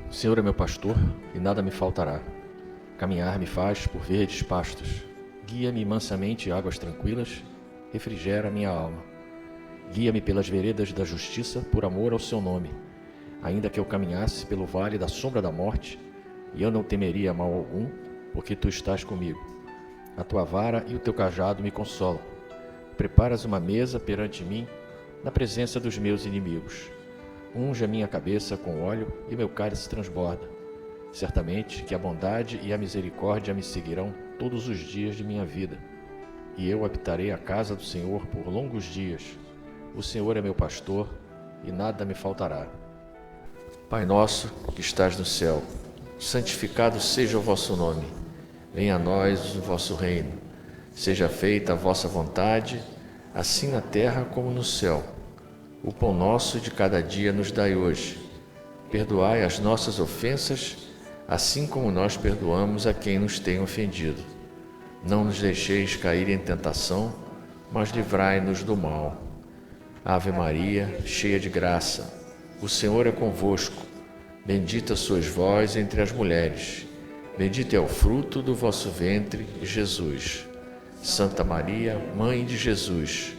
O Senhor é meu pastor e nada me faltará. Caminhar me faz por verdes pastos. Guia-me mansamente em águas tranquilas, refrigera minha alma. Guia-me pelas veredas da justiça por amor ao seu nome. Ainda que eu caminhasse pelo vale da sombra da morte, e eu não temeria mal algum, porque tu estás comigo. A tua vara e o teu cajado me consolam. Preparas uma mesa perante mim, na presença dos meus inimigos. Unge a minha cabeça com óleo e meu cálice transborda. Certamente que a bondade e a misericórdia me seguirão todos os dias de minha vida, e eu habitarei a casa do Senhor por longos dias. O Senhor é meu pastor e nada me faltará. Pai nosso que estás no céu, santificado seja o vosso nome. Venha a nós o vosso reino. Seja feita a vossa vontade, assim na terra como no céu. O pão nosso de cada dia nos dai hoje. Perdoai as nossas ofensas, assim como nós perdoamos a quem nos tem ofendido. Não nos deixeis cair em tentação, mas livrai-nos do mal. Ave Maria, cheia de graça, o Senhor é convosco. Bendita sois vós entre as mulheres. Bendito é o fruto do vosso ventre, Jesus. Santa Maria, Mãe de Jesus,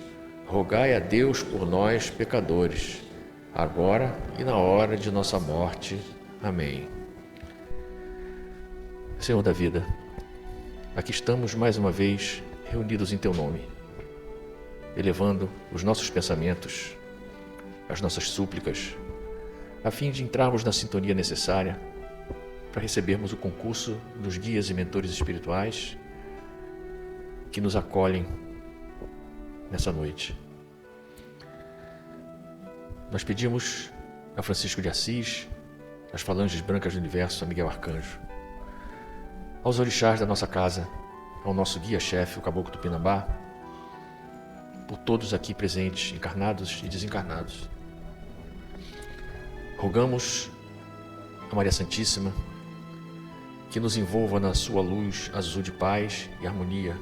rogai a Deus por nós, pecadores, agora e na hora de nossa morte. Amém. Senhor da vida, aqui estamos mais uma vez reunidos em Teu nome, elevando os nossos pensamentos, as nossas súplicas, a fim de entrarmos na sintonia necessária para recebermos o concurso dos guias e mentores espirituais que nos acolhem nessa noite. Nós pedimos a Francisco de Assis, às falanges brancas do universo, a Miguel Arcanjo, aos orixás da nossa casa, ao nosso guia-chefe, o Caboclo Tupinambá, por todos aqui presentes, encarnados e desencarnados. Rogamos a Maria Santíssima que nos envolva na sua luz azul de paz e harmonia,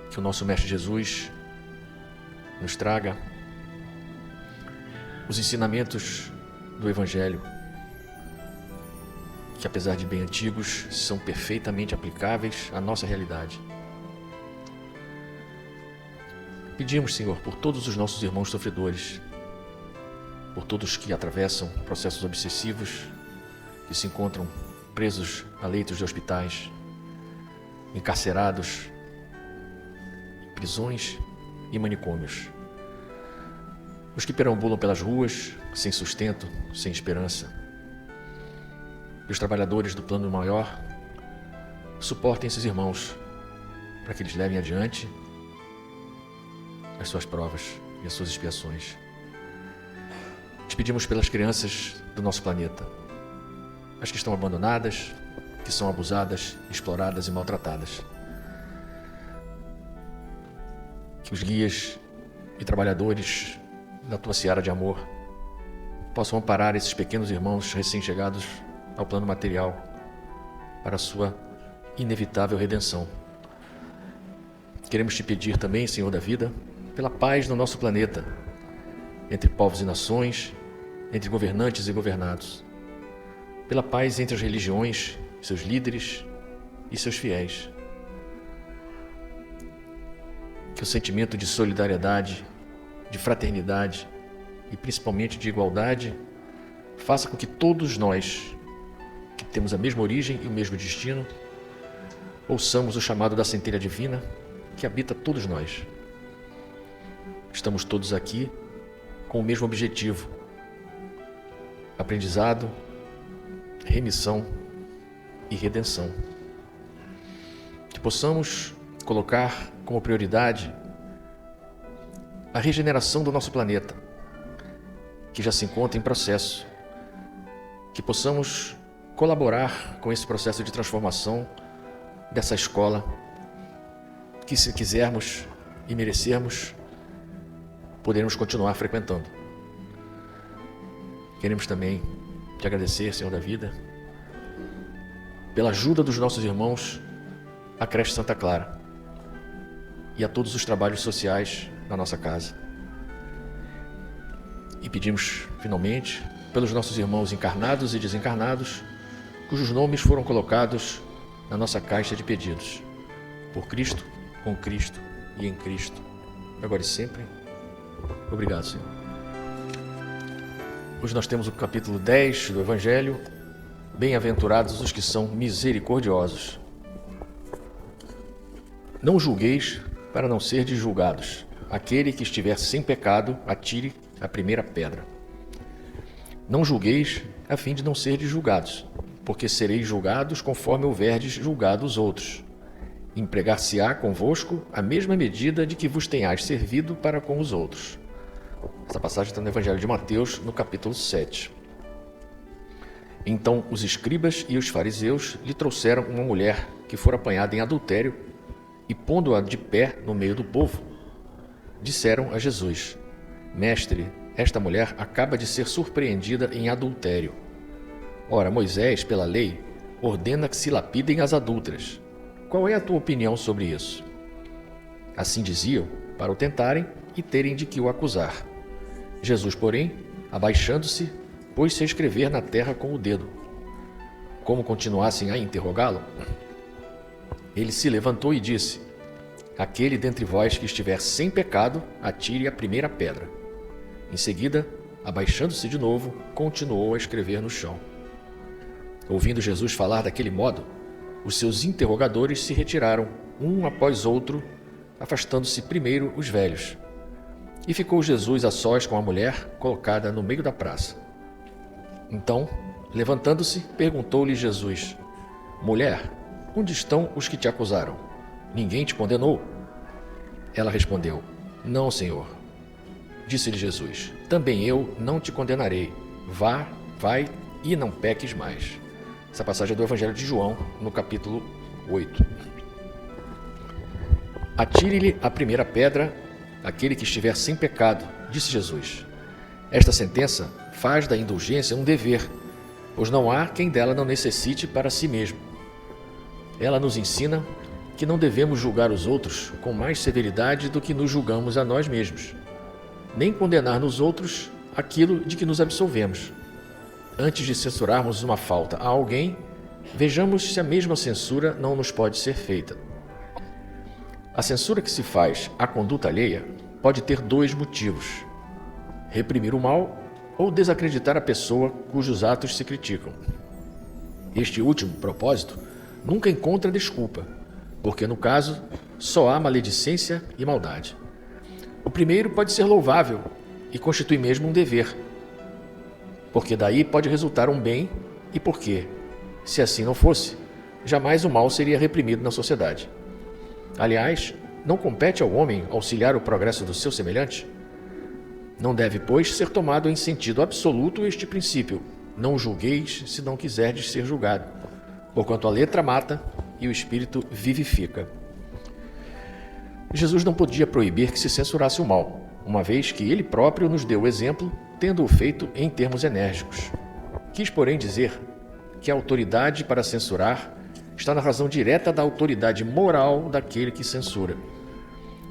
que o nosso Mestre Jesus nos traga os ensinamentos do Evangelho, que apesar de bem antigos, são perfeitamente aplicáveis à nossa realidade. Pedimos, Senhor, por todos os nossos irmãos sofredores, por todos que atravessam processos obsessivos, que se encontram presos a leitos de hospitais, encarcerados, em prisões e manicômios. Os que perambulam pelas ruas, sem sustento, sem esperança. E os trabalhadores do plano maior suportem esses irmãos para que eles levem adiante as suas provas e as suas expiações. Te pedimos pelas crianças do nosso planeta, as que estão abandonadas, que são abusadas, exploradas e maltratadas. Que os guias e trabalhadores da tua seara de amor possam amparar esses pequenos irmãos recém-chegados ao plano material para a sua inevitável redenção. Queremos te pedir também, Senhor da vida, pela paz no nosso planeta, entre povos e nações, entre governantes e governados, pela paz entre as religiões, seus líderes e seus fiéis. Que o sentimento de solidariedade, de fraternidade e principalmente de igualdade faça com que todos nós, que temos a mesma origem e o mesmo destino, ouçamos o chamado da centelha divina que habita todos nós. Estamos todos aqui com o mesmo objetivo: aprendizado, remissão e redenção. Que possamos colocar como prioridade a regeneração do nosso planeta, que já se encontra em processo. Que possamos colaborar com esse processo de transformação dessa escola, que se quisermos e merecermos, poderemos continuar frequentando. Queremos também te agradecer, Senhor da vida, pela ajuda dos nossos irmãos à creche Santa Clara e a todos os trabalhos sociais na nossa casa. E pedimos, finalmente, pelos nossos irmãos encarnados e desencarnados, cujos nomes foram colocados na nossa caixa de pedidos. Por Cristo, com Cristo e em Cristo, agora e sempre. Obrigado, Senhor. Hoje nós temos o capítulo 10 do Evangelho. Bem-aventurados os que são misericordiosos. Não julgueis para não serdes julgados. Aquele que estiver sem pecado, atire a primeira pedra. Não julgueis a fim de não serdes julgados, porque sereis julgados conforme houverdes julgado os outros. Empregar-se-á convosco a mesma medida de que vos tenhais servido para com os outros. Essa passagem está no Evangelho de Mateus, no capítulo 7. Então os escribas e os fariseus lhe trouxeram uma mulher que fora apanhada em adultério e, pondo-a de pé no meio do povo, disseram a Jesus: Mestre, esta mulher acaba de ser surpreendida em adultério. Ora, Moisés, pela lei, ordena que se lapidem as adúlteras. Qual é a tua opinião sobre isso? Assim diziam, para o tentarem e terem de que o acusar. Jesus, porém, abaixando-se, pôs-se a escrever na terra com o dedo. Como continuassem a interrogá-lo, ele se levantou e disse: Aquele dentre vós que estiver sem pecado, atire a primeira pedra. Em seguida, abaixando-se de novo, continuou a escrever no chão. Ouvindo Jesus falar daquele modo, os seus interrogadores se retiraram, um após outro, afastando-se primeiro os velhos. E ficou Jesus a sós com a mulher, colocada no meio da praça. Então, levantando-se, perguntou-lhe Jesus: Mulher, onde estão os que te acusaram? Ninguém te condenou? Ela respondeu: Não, Senhor. Disse-lhe Jesus: Também eu não te condenarei. Vai e não peques mais. Essa passagem é do Evangelho de João, no capítulo 8. Atire-lhe a primeira pedra aquele que estiver sem pecado, disse Jesus. Esta sentença faz da indulgência um dever, pois não há quem dela não necessite para si mesmo. Ela nos ensina que não devemos julgar os outros com mais severidade do que nos julgamos a nós mesmos, nem condenar nos outros aquilo de que nos absolvemos. Antes de censurarmos uma falta a alguém, vejamos se a mesma censura não nos pode ser feita. A censura que se faz à conduta alheia pode ter dois motivos: reprimir o mal ou desacreditar a pessoa cujos atos se criticam. Este último propósito nunca encontra desculpa, porque no caso só há maledicência e maldade. O primeiro pode ser louvável e constitui mesmo um dever, porque daí pode resultar um bem e porque, se assim não fosse, jamais o mal seria reprimido na sociedade. Aliás, não compete ao homem auxiliar o progresso do seu semelhante? Não deve, pois, ser tomado em sentido absoluto este princípio: não julgueis se não quiserdes ser julgado, porquanto a letra mata e o espírito vivifica. Jesus não podia proibir que se censurasse o mal, uma vez que ele próprio nos deu o exemplo, tendo-o feito em termos enérgicos. Quis, porém, dizer que a autoridade para censurar está na razão direta da autoridade moral daquele que censura.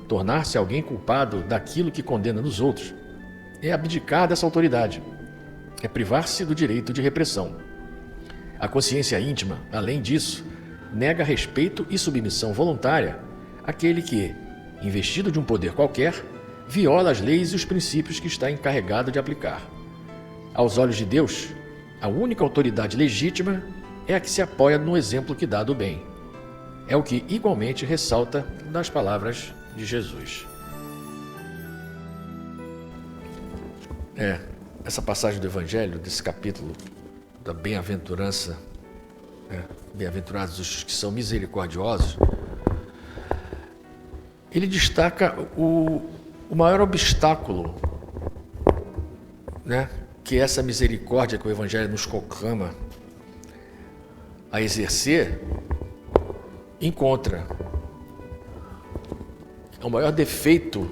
Tornar-se alguém culpado daquilo que condena nos outros é abdicar dessa autoridade, é privar-se do direito de repressão. A consciência íntima, além disso, nega respeito e submissão voluntária àquele que, investido de um poder qualquer, viola as leis e os princípios que está encarregado de aplicar. Aos olhos de Deus, a única autoridade legítima é a que se apoia no exemplo que dá do bem. É o que igualmente ressalta nas palavras de Jesus. Essa passagem do Evangelho, desse capítulo da bem-aventurança, bem-aventurados os que são misericordiosos, ele destaca o maior obstáculo, que essa misericórdia que o Evangelho nos conclama a exercer, encontra. É o maior defeito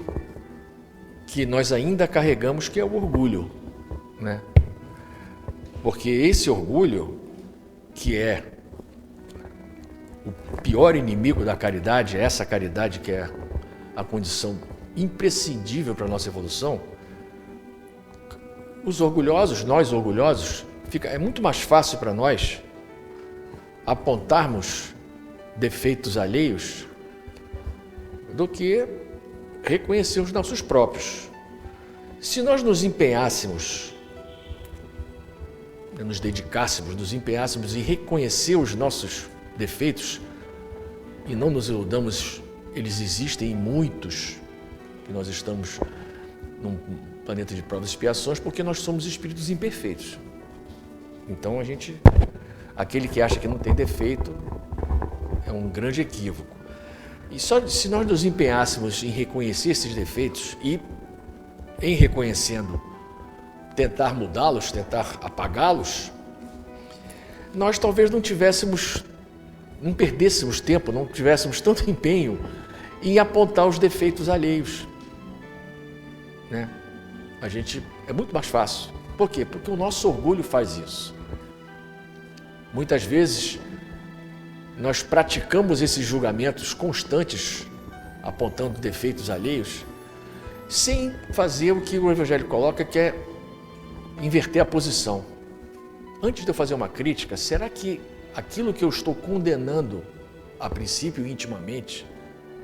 que nós ainda carregamos, que é o orgulho, Porque esse orgulho, que é o pior inimigo da caridade, essa caridade que é a condição imprescindível para a nossa evolução, os orgulhosos, nós orgulhosos, é muito mais fácil para nós apontarmos defeitos alheios do que reconhecer os nossos próprios. Se nós nos empenhássemos, nos dedicássemos, nos empenhássemos em reconhecer os nossos defeitos, e não nos iludamos, eles existem em muitos, que nós estamos num planeta de provas e expiações, porque nós somos espíritos imperfeitos. Então aquele que acha que não tem defeito é um grande equívoco. E só se nós nos empenhássemos em reconhecer esses defeitos e, em reconhecendo, tentar mudá-los, tentar apagá-los, nós talvez não perdêssemos tempo, não tivéssemos tanto empenho em apontar os defeitos alheios, né? É muito mais fácil. Por quê? Porque o nosso orgulho faz isso. Muitas vezes nós praticamos esses julgamentos constantes, apontando defeitos alheios, sem fazer o que o Evangelho coloca, que é inverter a posição. Antes de eu fazer uma crítica, será que aquilo que eu estou condenando, a princípio intimamente,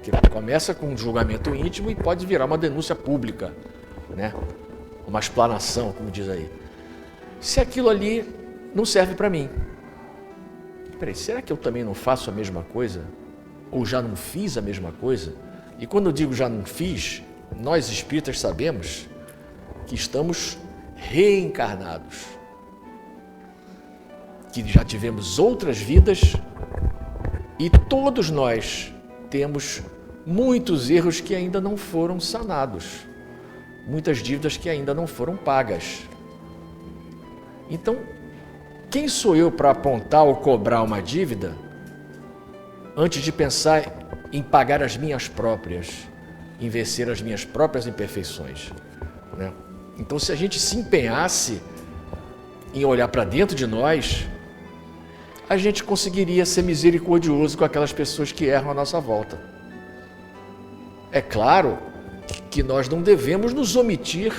que começa com um julgamento íntimo e pode virar uma denúncia pública, né? Uma explanação, como diz aí. Se aquilo ali não serve para mim, será que eu também não faço a mesma coisa? Ou já não fiz a mesma coisa? E quando eu digo já não fiz, nós espíritas sabemos que estamos reencarnados, que já tivemos outras vidas e todos nós temos muitos erros que ainda não foram sanados, muitas dívidas que ainda não foram pagas. Então, quem sou eu para apontar ou cobrar uma dívida antes de pensar em pagar as minhas próprias, em vencer as minhas próprias imperfeições, né? Então, se a gente se empenhasse em olhar para dentro de nós, a gente conseguiria ser misericordioso com aquelas pessoas que erram à nossa volta. É claro que nós não devemos nos omitir,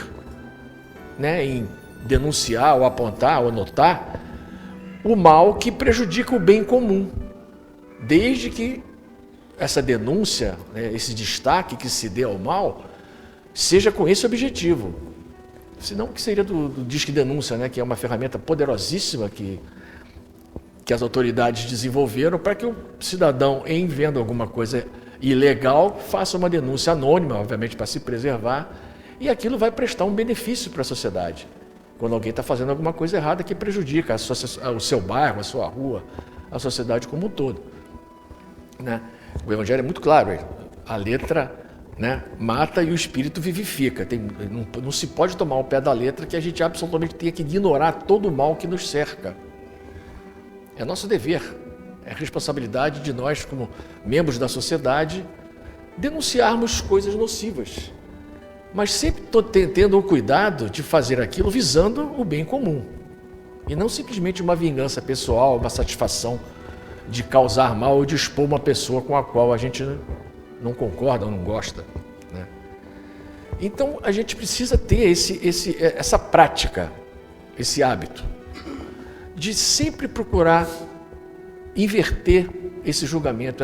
né, em denunciar ou apontar ou notar o mal que prejudica o bem comum, desde que essa denúncia, né, esse destaque que se dê ao mal, seja com esse objetivo. Senão, que seria do Disque Denúncia, né, que é uma ferramenta poderosíssima que as autoridades desenvolveram para que o cidadão, em vendo alguma coisa ilegal, faça uma denúncia anônima, obviamente para se preservar, e aquilo vai prestar um benefício para a sociedade. Quando alguém está fazendo alguma coisa errada que prejudica o seu bairro, a sua rua, a sociedade como um todo, né? O Evangelho é muito claro, a letra, né, mata e o espírito vivifica. Não se pode tomar o pé da letra, que a gente absolutamente tenha que ignorar todo o mal que nos cerca. É nosso dever, é responsabilidade de nós, como membros da sociedade, denunciarmos coisas nocivas, mas sempre tendo o cuidado de fazer aquilo visando o bem comum, e não simplesmente uma vingança pessoal, uma satisfação de causar mal ou de expor uma pessoa com a qual a gente não concorda ou não gosta, né? Então a gente precisa ter essa prática, esse hábito de sempre procurar inverter esse julgamento,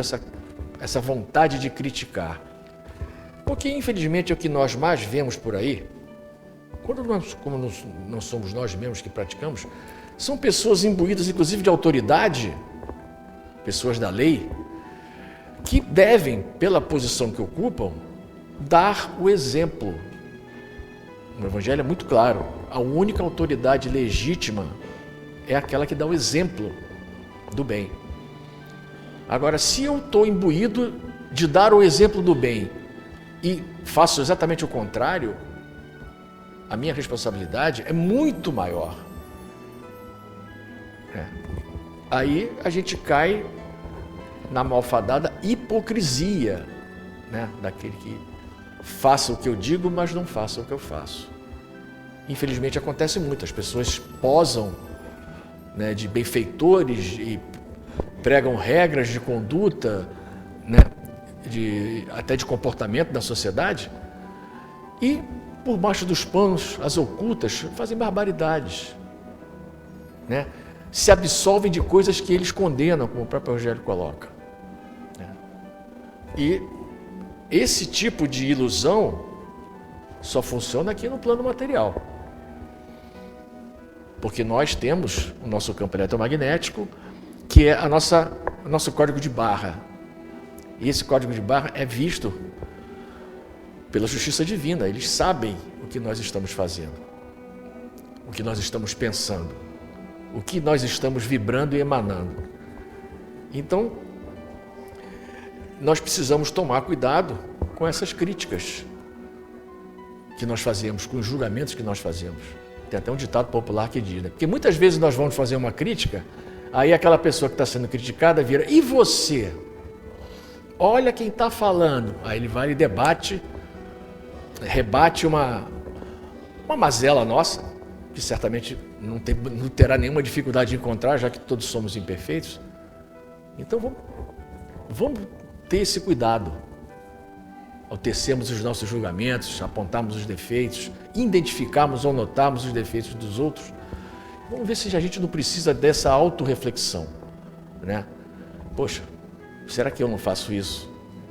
essa vontade de criticar. Porque, infelizmente, é o que nós mais vemos por aí, como não somos nós mesmos que praticamos, são pessoas imbuídas, inclusive, de autoridade, pessoas da lei, que devem, pela posição que ocupam, dar o exemplo. No Evangelho é muito claro, a única autoridade legítima é aquela que dá o exemplo do bem. Agora, se eu estou imbuído de dar o exemplo do bem e faço exatamente o contrário, a minha responsabilidade é muito maior. Aí a gente cai na malfadada hipocrisia, né, daquele que faça o que eu digo, mas não faça o que eu faço. Infelizmente acontece muito, as pessoas posam, né, de benfeitores e pregam regras de conduta, né, até de comportamento da sociedade, e por baixo dos panos, as ocultas, fazem barbaridades, né? Se absolvem de coisas que eles condenam, como o próprio Evangelho coloca, né? E esse tipo de ilusão só funciona aqui no plano material, porque nós temos o nosso campo eletromagnético, que é o nosso código de barra. E esse código de barra é visto pela justiça divina. Eles sabem o que nós estamos fazendo, o que nós estamos pensando, o que nós estamos vibrando e emanando. Então, nós precisamos tomar cuidado com essas críticas que nós fazemos, com os julgamentos que nós fazemos. Tem até um ditado popular que diz, né? Porque muitas vezes nós vamos fazer uma crítica, aí aquela pessoa que está sendo criticada vira, e você? Olha quem está falando. Aí ele vai e debate, rebate uma mazela nossa, que certamente não terá nenhuma dificuldade de encontrar, já que todos somos imperfeitos. Então vamos ter esse cuidado ao tecermos os nossos julgamentos, apontarmos os defeitos, identificarmos ou notarmos os defeitos dos outros. Vamos ver se a gente não precisa dessa autorreflexão, né? Poxa, será que eu não faço isso?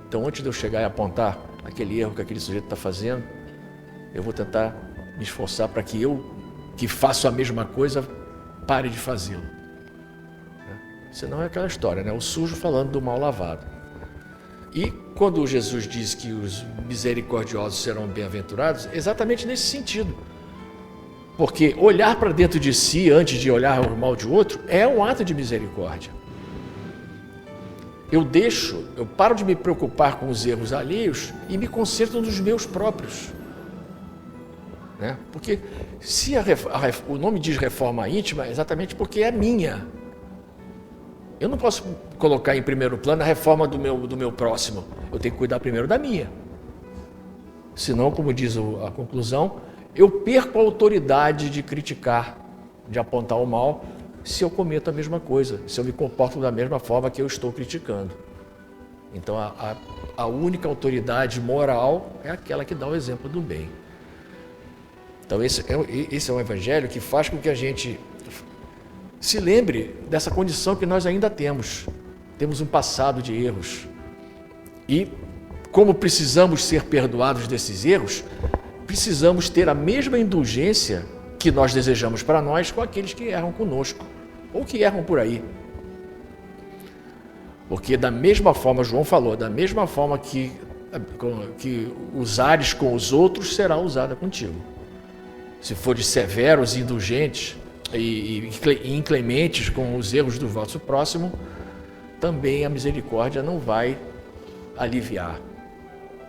Então, antes de eu chegar e apontar aquele erro que aquele sujeito está fazendo, eu vou tentar me esforçar para que eu, que faço a mesma coisa, pare de fazê-lo. Senão é aquela história, né? O sujo falando do mal lavado. E quando Jesus diz que os misericordiosos serão bem-aventurados, exatamente nesse sentido. Porque olhar para dentro de si antes de olhar o mal de outro é um ato de misericórdia. Eu paro de me preocupar com os erros alheios e me concentro nos meus próprios, né? Porque se o nome diz reforma íntima, é exatamente porque é minha. Eu não posso colocar em primeiro plano a reforma do meu próximo. Eu tenho que cuidar primeiro da minha. Senão, como diz a conclusão, eu perco a autoridade de criticar, de apontar o mal, se eu cometo a mesma coisa, se eu me comporto da mesma forma que eu estou criticando. Então, a única autoridade moral é aquela que dá o exemplo do bem. Então, esse é um evangelho que faz com que a gente se lembre dessa condição que nós ainda temos. Temos um passado de erros. E, como precisamos ser perdoados desses erros, precisamos ter a mesma indulgência que nós desejamos para nós com aqueles que erram conosco, ou que erram por aí. Porque da mesma forma, João falou, da mesma forma que usares com os outros, será usada contigo. Se fores severos e indulgentes e inclementes com os erros do vosso próximo, também a misericórdia não vai aliviar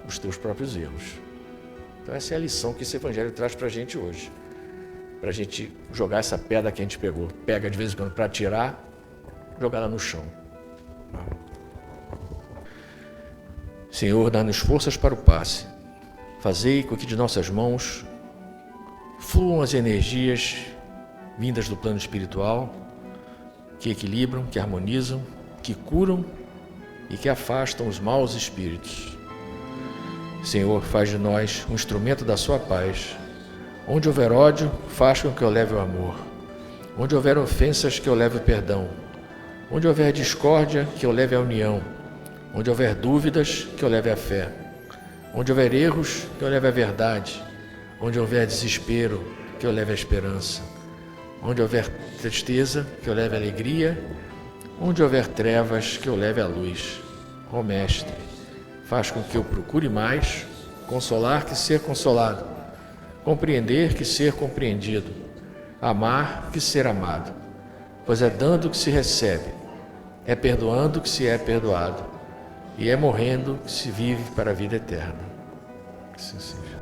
os teus próprios erros. Então essa é a lição que esse evangelho traz para a gente hoje. Para a gente jogar essa pedra que a gente pega de vez em quando para tirar, jogar ela no chão. Senhor, dá-nos forças para o passe. Fazei com que de nossas mãos fluam as energias vindas do plano espiritual, que equilibram, que harmonizam, que curam e que afastam os maus espíritos. Senhor, faz de nós um instrumento da sua paz. Onde houver ódio, faz com que eu leve o amor. Onde houver ofensas, que eu leve o perdão. Onde houver discórdia, que eu leve a união. Onde houver dúvidas, que eu leve a fé. Onde houver erros, que eu leve a verdade. Onde houver desespero, que eu leve a esperança. Onde houver tristeza, que eu leve a alegria. Onde houver trevas, que eu leve a luz. Ó Mestre, faz com que eu procure mais consolar que ser consolado, compreender que ser compreendido, amar que ser amado, pois é dando que se recebe, é perdoando que se é perdoado, e é morrendo que se vive para a vida eterna. Que assim seja.